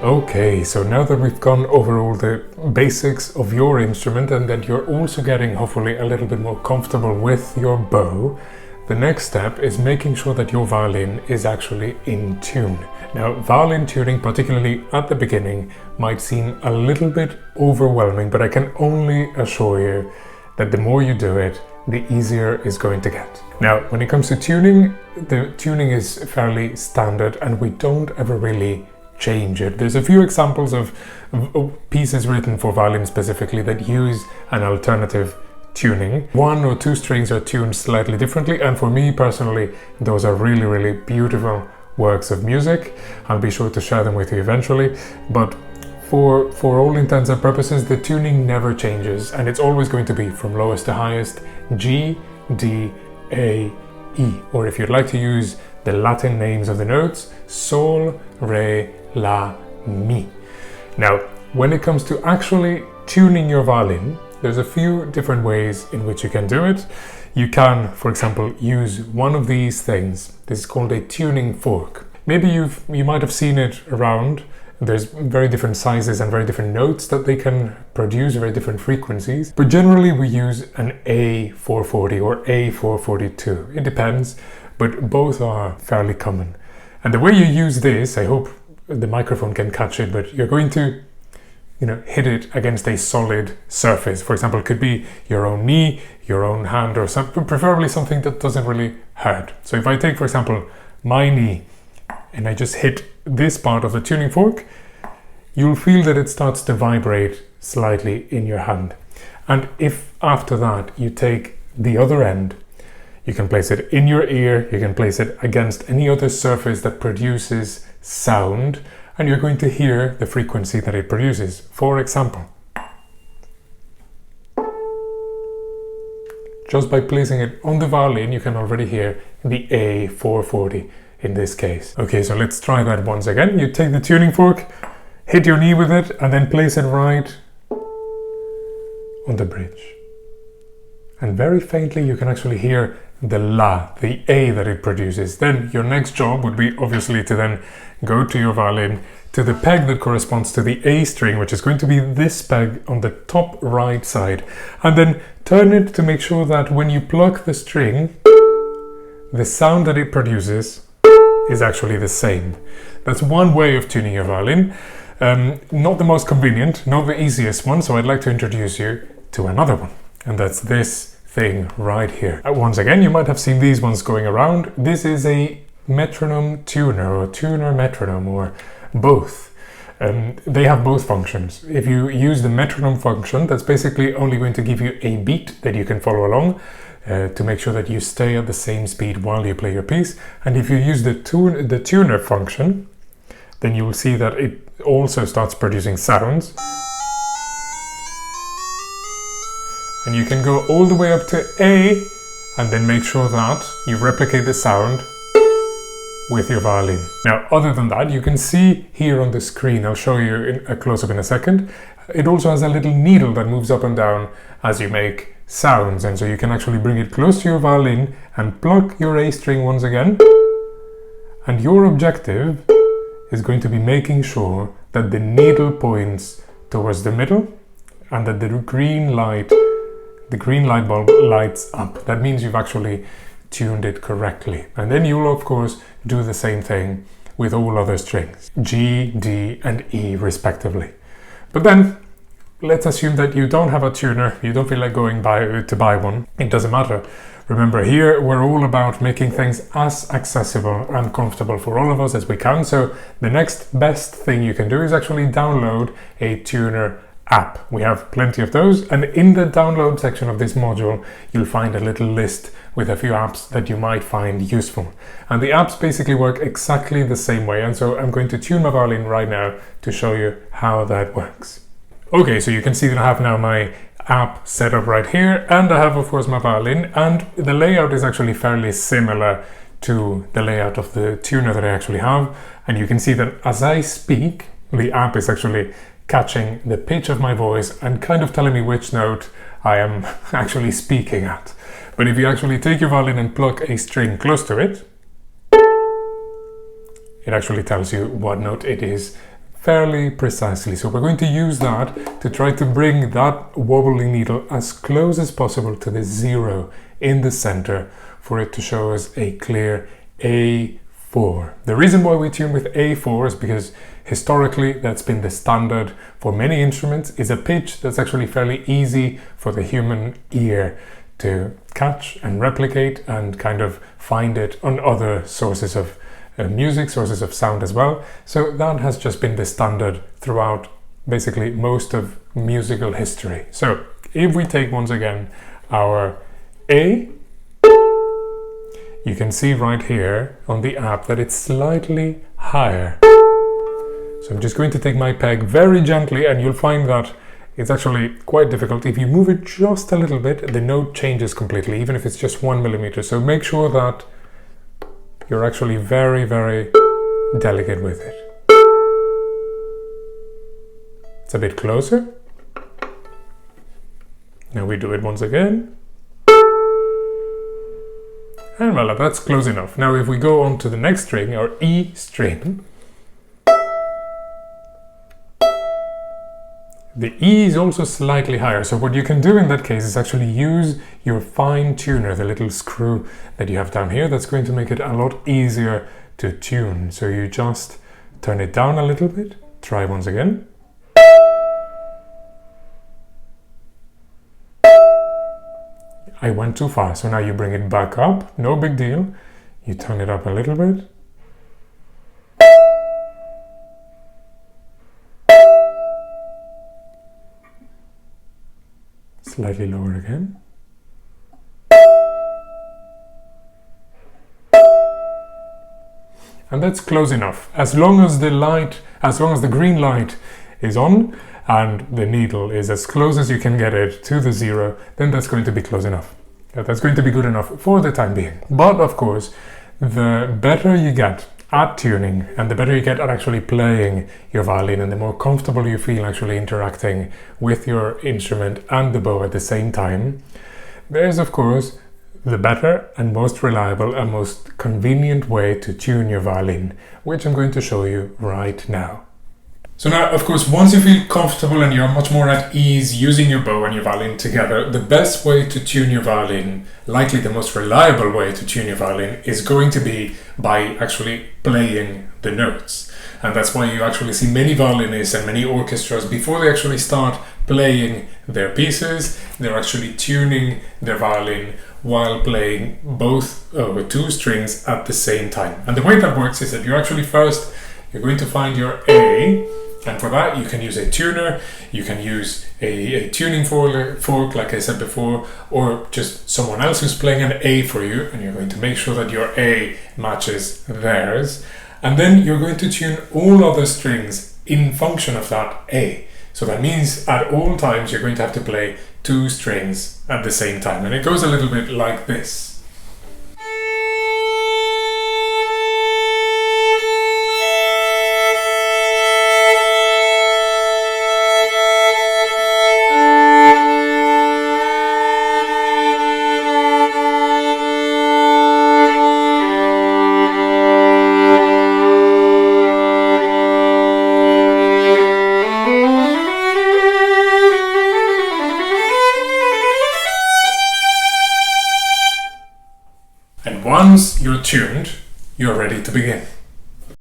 Okay, so now that we've gone over all the basics of your instrument and that you're also getting hopefully a little bit more comfortable with your bow, the next step is making sure that your violin is actually in tune. Now, violin tuning, particularly at the beginning, might seem a little bit overwhelming, but I can only assure you that the more you do it, the easier it's going to get. Now, when it comes to tuning, the tuning is fairly standard and we don't ever really change it. There's a few examples of pieces written for violin specifically that use an alternative tuning. One or two strings are tuned slightly differently, and for me personally, those are really, really beautiful works of music. I'll be sure to share them with you eventually, but for all intents and purposes, the tuning never changes, and it's always going to be from lowest to highest, G, D, A, E, or if you'd like to use the Latin names of the notes, Sol, Re, La, Mi. Now, when it comes to actually tuning your violin, there's a few different ways in which you can do it. You can, for example, use one of these things. This is called a tuning fork. Maybe you might have seen it around. There's very different sizes and very different notes that they can produce, very different frequencies. But generally we use an A440 or A442. It depends, but both are fairly common. And the way you use this, I hope the microphone can catch it, but you're going to hit it against a solid surface. For example, it could be your own knee, your own hand, or preferably something that doesn't really hurt. So if I take, for example, my knee and I just hit this part of the tuning fork, you'll feel that it starts to vibrate slightly in your hand. And if after that you take the other end, you can place it in your ear, you can place it against any other surface that produces sound, and you're going to hear the frequency that it produces. For example, just by placing it on the violin, you can already hear the A440 in this case. Okay, so let's try that once again. You take the tuning fork, hit your knee with it, and then place it right on the bridge. And very faintly you can actually hear the La, the A that it produces. Then your next job would be obviously to then go to your violin, to the peg that corresponds to the A string, which is going to be this peg on the top right side, and then turn it to make sure that when you pluck the string, the sound that it produces is actually the same. That's one way of tuning your violin. Not the most convenient, not the easiest one, so I'd like to introduce you to another one, and that's this thing right here. Once again, you might have seen these ones going around. This is a metronome tuner, or tuner metronome, or both. They have both functions. If you use the metronome function, that's basically only going to give you a beat that you can follow along to make sure that you stay at the same speed while you play your piece. And if you use the tuner function, then you will see that it also starts producing sounds. And you can go all the way up to A and then make sure that you replicate the sound with your violin. Now, other than that, you can see here on the screen, I'll show you in a close-up in a second, it also has a little needle that moves up and down as you make sounds, and so you can actually bring it close to your violin and pluck your A string once again. And your objective is going to be making sure that the needle points towards the middle and that the green light bulb lights up. That means you've actually tuned it correctly. And then you'll of course do the same thing with all other strings, G, D and E respectively. But then let's assume that you don't have a tuner, you don't feel like going to buy one. It doesn't matter. Remember, here we're all about making things as accessible and comfortable for all of us as we can. So the next best thing you can do is actually download a tuner app. We have plenty of those, and in the download section of this module you'll find a little list with a few apps that you might find useful. And the apps basically work exactly the same way, and so I'm going to tune my violin right now to show you how that works. Okay, so you can see that I have now my app set up right here, and I have of course my violin, and the layout is actually fairly similar to the layout of the tuner that I actually have. And you can see that as I speak, the app is actually catching the pitch of my voice and kind of telling me which note I am actually speaking at. But if you actually take your violin and pluck a string close to it, it actually tells you what note it is fairly precisely. So we're going to use that to try to bring that wobbly needle as close as possible to the 0 in the center for it to show us a clear A4. The reason why we tune with A4 is because historically that's been the standard for many instruments. It's a pitch that's actually fairly easy for the human ear to catch and replicate and kind of find it on other sources of music, sources of sound as well. So that has just been the standard throughout basically most of musical history. So if we take once again our A, you can see right here on the app that it's slightly higher. So I'm just going to take my peg very gently, and you'll find that it's actually quite difficult. If you move it just a little bit, the note changes completely, even if it's just 1 millimeter. So make sure that you're actually very, very delicate with it. It's a bit closer. Now we do it once again. And voila, that's close enough. Now if we go on to the next string, our E string, the E is also slightly higher. So what you can do in that case is actually use your fine tuner, the little screw that you have down here. That's going to make it a lot easier to tune. So you just turn it down a little bit. Try once again. I went too far, so now you bring it back up. No big deal. You turn it up a little bit. Slightly lower again. And that's close enough. As long as the green light is on and the needle is as close as you can get it to the 0, then that's going to be close enough. That's going to be good enough for the time being. But of course, the better you get at tuning and the better you get at actually playing your violin, and the more comfortable you feel actually interacting with your instrument and the bow at the same time, there's of course the better and most reliable and most convenient way to tune your violin, which I'm going to show you right now. So now, of course, once you feel comfortable and you're much more at ease using your bow and your violin together, the best way to tune your violin, likely the most reliable way to tune your violin, is going to be by actually playing the notes. And that's why you actually see many violinists and many orchestras, before they actually start playing their pieces, they're actually tuning their violin while playing both with 2 strings at the same time. And the way that works is that you're going to find your A, and for that you can use a tuner, you can use a tuning fork like I said before, or just someone else who's playing an A for you, and you're going to make sure that your A matches theirs. And then you're going to tune all other strings in function of that A. So that means at all times you're going to have to play 2 strings at the same time. And it goes a little bit like this. And once you're tuned, you're ready to begin.